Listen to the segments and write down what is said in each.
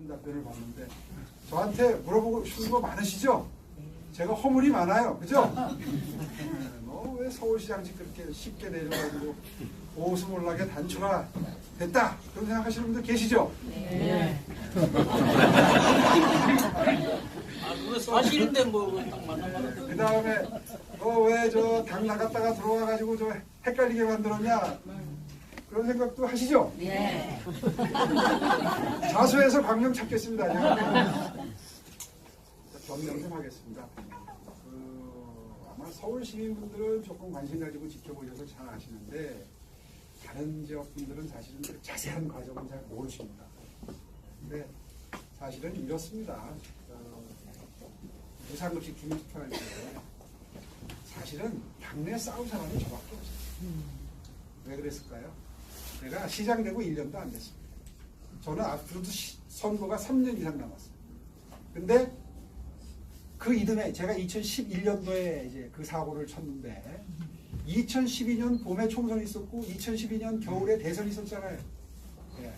답변을 받는데 저한테 물어보고 싶은 거 많으시죠? 제가 허물이 많아요. 그죠? 너 왜 서울시장직 그렇게 쉽게 내려가지고 오스몰락에 단초가 됐다. 그런 생각하시는 분들 계시죠? 네. 그거 사실인데 뭐 그 다음에 너 왜 저 당 나갔다가 들어와가지고 저 헷갈리게 만들었냐? 그런 생각도 하시죠? 네. 자수해서 광명 찾겠습니다. 변명 좀 하겠습니다. 아마 서울 시민분들은 조금 관심 가지고 지켜보셔서 잘 아시는데 다른 지역 분들은 사실은 그 자세한 과정은 잘 모르십니다. 근데 사실은 이렇습니다. 무상급식 주민투표할 때 사실은 당내 싸울 사람이 저밖에 없어요. 왜 그랬을까요? 내가 시장 되고 1년도 안 됐습니다. 저는 앞으로도 선거가 3년 이상 남았어요. 근데 그 이듬해 제가 2011년도에 이제 그 사고를 쳤는데 2012년 봄에 총선이 있었고 2012년 겨울에 대선이 있었잖아요. 예.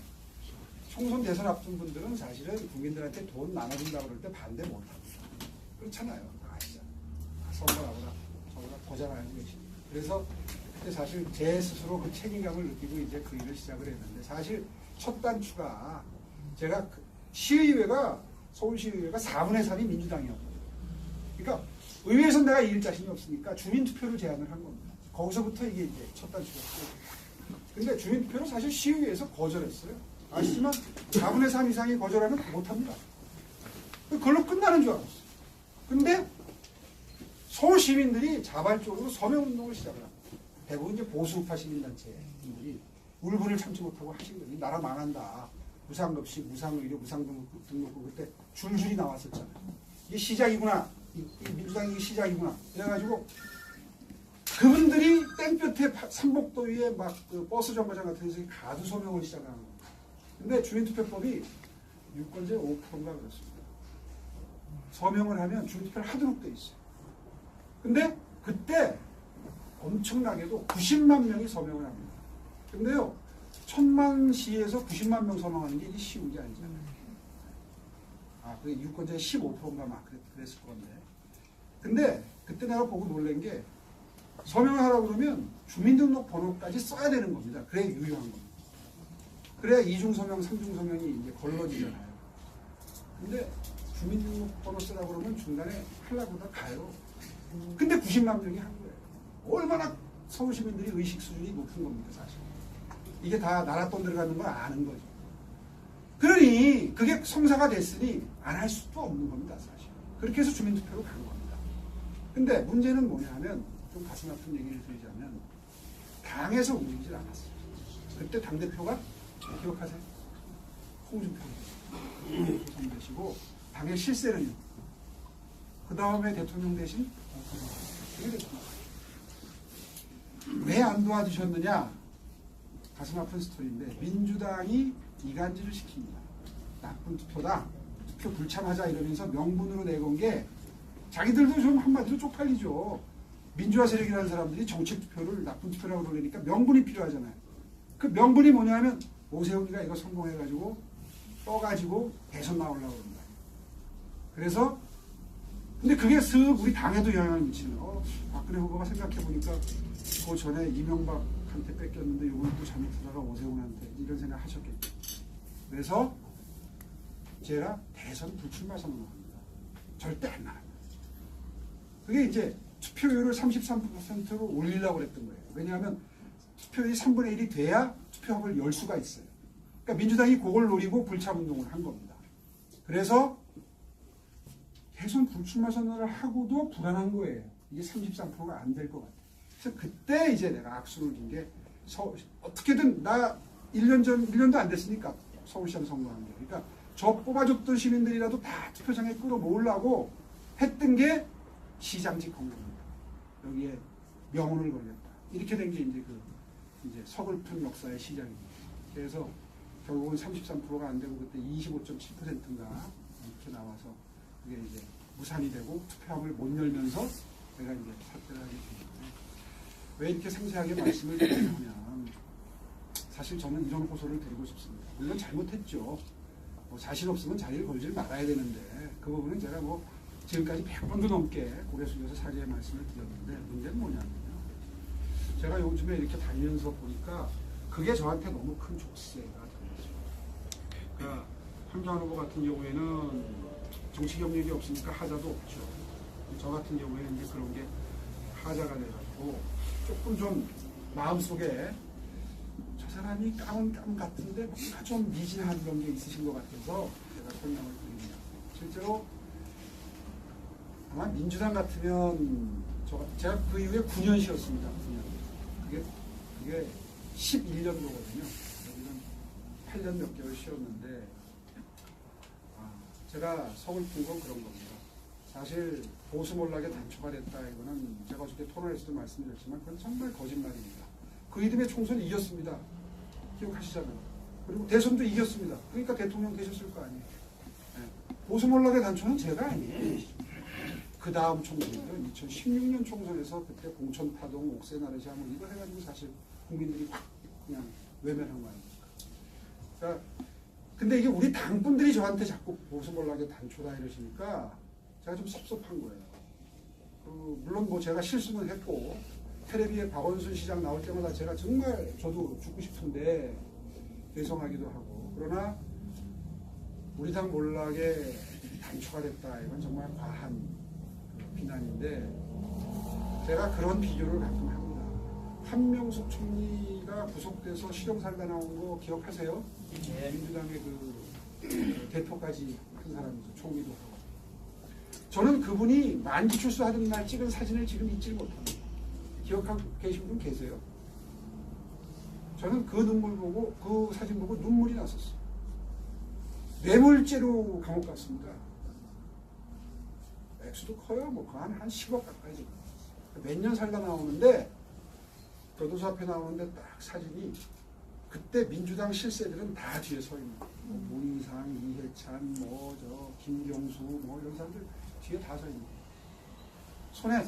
총선 대선 앞둔 분들은 사실은 국민들한테 돈 나눠준다고 그럴 때 반대 못합니다. 그렇잖아요. 아시잖아요. 선거라거나 저보다 더 잘 알고 계십니다. 그래서 그때 사실 제 스스로 그 책임감을 느끼고 이제 그 일을 시작을 했는데 사실 첫 단추가 제가 시의회가 서울시의회가 4분의 3이 민주당이었거든요. 그러니까 의회에서 내가 이길 자신이 없으니까 주민투표를 제안을 한 겁니다. 거기서부터 이게 이제 첫 단추였고. 근데 주민투표는 사실 시의회에서 거절했어요. 아시지만 4분의 3 이상이 거절하면 못합니다. 그걸로 끝나는 줄 알았어요. 근데 서울 시민들이 자발적으로 서명운동을 시작을 합니다. 대부분 이제 보수우파 시민단체분들이 울분을 참지 못하고 하신 거예요. 나라 망한다. 무상급식, 무상의료, 무상등록금 그때 줄줄이 나왔었잖아요. 이게 시작이구나. 이 민주당이 시작이구나. 그래가지고 그분들이 땡볕에 삼복도 위에 막 그 버스 정거장 같은 데서 가두 소명을 시작하는 겁니다. 근데 주민투표법이 유권자 5%인가 그렇습니다. 서명을 하면 주민투표를 하도록 돼 있어요. 근데 그때 엄청나게도 90만 명이 서명을 합니다. 근데요, 1000만 시에서 90만 명 서명하는 게 이게 쉬운 게 아니잖아요. 그게 유권자의 15%인가 막 그랬을 건데. 근데 그때 내가 보고 놀란 게 서명을 하라고 그러면 주민등록번호까지 써야 되는 겁니다. 그래야 유효한 겁니다. 그래야 이중서명, 삼중서명이 이제 걸러지잖아요. 근데 주민등록번호 쓰라고 그러면 중간에 하려고 다 가요. 근데 90만 명이 한 거예요. 얼마나 서울 시민들이 의식 수준이 높은 겁니까, 사실. 이게 다 나라 돈 들어가는 걸 아는 거죠. 그러니 그게 성사가 됐으니 안 할 수도 없는 겁니다, 사실. 그렇게 해서 주민투표로 간 겁니다. 근데 문제는 뭐냐 하면 좀 가슴 아픈 얘기를 드리자면 당에서 움직이질 않았어요. 그때 당대표가 기억하세요? 홍준표 선대시고 당의 실세는요. 그 다음에 대통령 대신 왜 안 도와주셨느냐? 가슴 아픈 스토리인데 민주당이 이간질을 시킵니다. 나쁜 투표다. 투표 불참하자 이러면서 명분으로 내건 게 자기들도 좀 한마디로 쪽팔리죠. 민주화 세력이라는 사람들이 정책 투표를 나쁜 투표라고 그러니까 명분이 필요하잖아요. 그 명분이 뭐냐 하면 오세훈이가 이거 성공해가지고 떠가지고 대선 나오려고 그런다. 그래서 근데 그게 쓱 우리 당에도 영향을 미치는 박근혜 후보가 생각해보니까 그 전에 이명박한테 뺏겼는데 이걸 또 잘못하다가 오세훈한테 이런 생각 하셨겠죠. 그래서 제가 대선 불출마 선언합니다. 절대 안 나갑니다. 그게 이제 투표율을 33%로 올리려고 그랬던 거예요. 왜냐하면 투표율이 3분의 1이 돼야 투표함을 열 수가 있어요. 그러니까 민주당이 그걸 노리고 불참운동을 한 겁니다. 그래서 대선 불출마 선언을 하고도 불안한 거예요. 이게 33%가 안 될 것 같아요. 그래서 그때 이제 내가 악수를 준 게 어떻게든 나 1년도 안 됐으니까 서울시장 선거한 게. 그러니까 저 뽑아줬던 시민들이라도 다 투표장에 끌어모으려고 했던 게 시장직 공격입니다. 여기에 명운을 걸렸다. 이렇게 된 게 이제 서글픈 역사의 시작입니다. 그래서 결국은 33%가 안 되고 그때 25.7%인가 이렇게 나와서 그게 이제 무산이 되고 투표함을 못 열면서 내가 이제 사퇴를 하게 됩니다. 왜 이렇게 상세하게 말씀을 드리냐면 사실 저는 이런 호소를 드리고 싶습니다. 물론 잘못했죠. 뭐 자신 없으면 자리를 걸지 말아야 되는데 그 부분은 제가 뭐 지금까지 100번도 넘게 고개 숙여서 사죄의 말씀을 드렸는데 문제는 뭐냐면요. 제가 요즘에 이렇게 다니면서 보니까 그게 저한테 너무 큰 족쇄가 되었죠. 그러니까 황교안 후보 같은 경우에는 정치 경력이 없으니까 하자도 없죠. 저 같은 경우에는 이제 그런 게 하자가 돼가지고 조금 좀 마음속에 저 사람이 까문 같은데 뭔가 좀 미진한 그런 게 있으신 것 같아서 제가 설명을 드립니다. 실제로 아마 민주당 같으면 제가 그 이후에 9년 쉬었습니다. 9년. 그게 11년도거든요. 여기는 8년 몇 개월 쉬었는데 제가 서글픈 건 그런 겁니다. 사실 보수 몰락의 단초가 됐다 이거는 제가 어저께 토론에서도 말씀드렸지만 그건 정말 거짓말입니다. 그 이듬해 총선을 이겼습니다. 기억하시잖아요. 그리고 대선도 이겼습니다. 그러니까 대통령 되셨을 거 아니에요. 네. 보수 몰락의 단초는 제가 아니에요. 그 다음 총선이요. 2016년 총선에서 그때 공천파동, 옥새나르샤 뭐 이거 해가지고 사실 국민들이 확 그냥 외면한 거 아닙니까? 그러니까 근데 이게 우리 당분들이 저한테 자꾸 보수 몰락의 단초다 이러시니까 제가 좀 섭섭한 거예요. 물론 뭐 제가 실수는 했고 텔레비에 박원순 시장 나올 때마다 제가 정말 저도 죽고 싶은데 죄송하기도 하고 그러나 우리 당 몰락의 단초가 됐다 이건 정말 과한 비난인데 제가 그런 비교를 가끔 합니다. 한명숙 총리가 구속돼서 실형살가 나온 거 기억하세요? 민주당의 그 대표까지 한 사람이죠. 총리도 하고. 저는 그분이 만기 출소하던 날 찍은 사진을 지금 잊지 못합니다. 기억하고 계신 분 계세요? 저는 그 눈물 보고 그 사진 보고 눈물이 났었어요. 뇌물죄로 감옥 갔습니다. 액수도 커요. 뭐 한 10억 가까이 지금. 몇 년 살다 나오는데 교도소 앞에 나오는데 딱 사진이 그때 민주당 실세들은 다 뒤에 서 있는 거예요. 문희상, 이해찬, 김경수 이런 사람들 뒤에 다 서 있는 거예요. 손에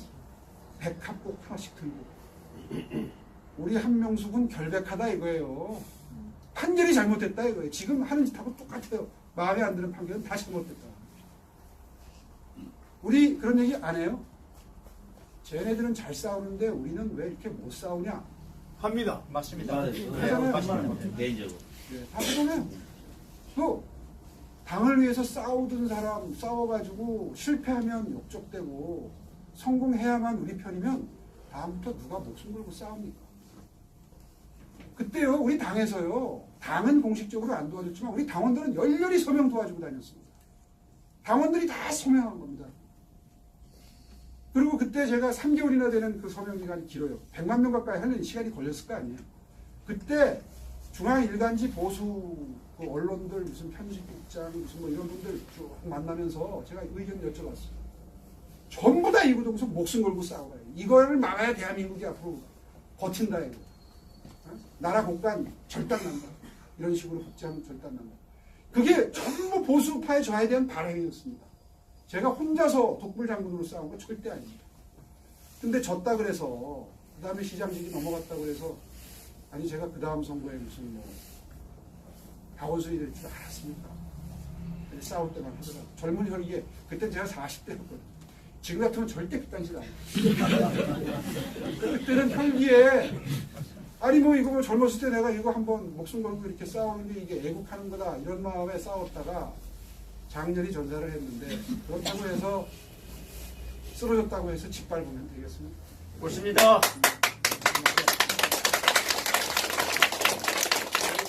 백합복 하나씩 들고 우리 한명숙은 결백하다 이거예요. 판결이 잘못됐다 이거예요. 지금 하는 짓하고 똑같아요. 마음에 안 드는 판결은 다 잘못됐다. 우리 그런 얘기 안 해요? 쟤네들은 잘 싸우는데 우리는 왜 이렇게 못 싸우냐? 합니다. 맞습니다. 하잖아요. 개인적으로. 네, 다 그러면 또 당을 위해서 싸우던 사람 싸워가지고 실패하면 욕적되고 성공해야만 우리 편이면 다음부터 누가 목숨 걸고 싸웁니까? 그때요 우리 당에서요 당은 공식적으로 안 도와줬지만 우리 당원들은 열렬히 서명 도와주고 다녔습니다. 당원들이 다 서명한 겁니다. 그리고 그때 제가 3개월이나 되는 그 서명 기간이 길어요. 100만 명 가까이 하는 시간이 걸렸을 거 아니에요. 그때 중앙 일간지 보수 그 언론들 무슨 편집국장 무슨 뭐 이런 분들 쭉 만나면서 제가 의견 여쭤봤어요. 전부 다 이구동성 목숨 걸고 싸워요. 이거를 막아야 대한민국이 앞으로 버틴다 이거. 나라 공간 절단난다. 이런 식으로 복제하면 절단난다. 그게 전부 보수파의 저에 대한 바람이었습니다. 제가 혼자서 독불장군으로 싸운 건 절대 아닙니다. 근데 졌다 그래서 그 다음에 시장직이 넘어갔다 그래서 아니 제가 그 다음 선거에 무슨 뭐 박원순이 될 줄 알았습니까? 싸울 때만 하더라고요. 젊은 혈기에 그때 제가 40대였거든요. 지금 같으면 절대 그딴 짓 안 해요. 그때는 혈기에 아니 뭐 이거 뭐 젊었을 때 내가 이거 한번 목숨 걸고 이렇게 싸우는 게 이게 애국하는 거다 이런 마음에 싸웠다가 장렬히 전사를 했는데 그렇다고 해서 쓰러졌다고 해서 짓밟으면 되겠습니까? 옳습니다.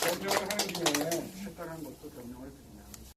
변명을 하는 김에 탈당한 것도 변명을 드립니다.